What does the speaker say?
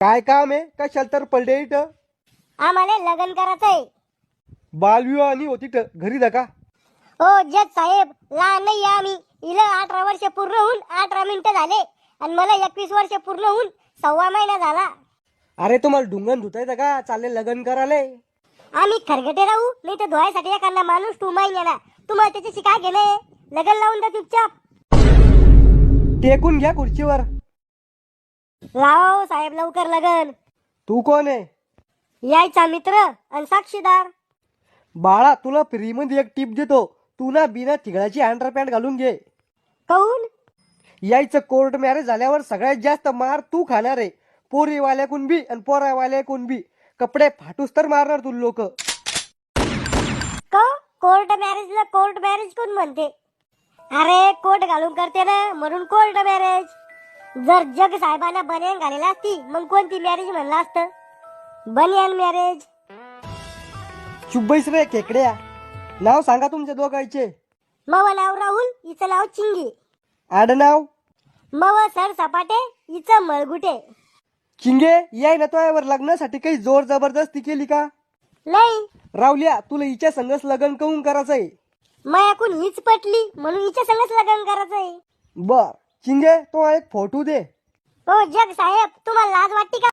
काय काम आहे? कशाला तर पडले इथं? आम्हाला लग्न करायचंय. बालविवाह आणि होती घरी जा का? हो जज साहेब, लहान नाही आम्ही. हिला 18 वर्ष पूर्ण होऊन 18 मिनिटं झाले आणि मला 21 वर्ष पूर्ण होऊन 1.25 महिना झाला. अरे तुम्हाला ढुंगण धुतायचं का? चालले लग्न करायला. आम्ही खरगटे राहू नाही तर धुवायसाठी एखादा माणूस 2 महिन्याला. तुम्हाला त्याच्याशी काय घेणं आहे? लग्न लावून द्या चुपचाप. टेकून घ्या खुर्चीवर. लाव साहेब लवकर लग्न. तू कोण आहे? यायचा मित्र आणि साक्षीदार. बाळा तुला फ्री मध्ये एक टिप देतो. तू ना बिना तिघळाची अंडरपॅन्ट घालून घे. काऊन? यायचं कोर्ट मॅरेज झाल्यावर सगळ्यात जास्त मार तू खाणार आहे. पोरीवाल्याकून बी आणि पोरावाल्याकून बी. कपडे फाटूस तर मारणार तू लोक. कोर्ट मॅरेजला कोर्ट मॅरेज कोण म्हणते? अरे कोट घालून करते ना म्हणून कोर्ट मॅरेज. जर जग साहेबांना बनियान घालेला असती मग कोणती मॅरेज म्हणलं असतं? बनियान मॅरेज. चुब्बईस रे खेकड्या. नाव सांगा तुमच्या दोघांचे. मव नाव राहुल, हिचं नाव चिंगी. आडनाव? मव सर सपाटे, हिचं मळगुटे. चिंगे याय ना तो यावर लग्नासाठी काही जोर जबरदस्ती केली का? नाही, रावल्या तुला हिच्या संगच लग्न करून करायचंय. मायाकून हीच पटली म्हणून हिच्या संगच लग्न करायचंय. बर चिंगे तो एक फोटो दे. हो जग साहेब, तुम्हाला लाज वाटते का?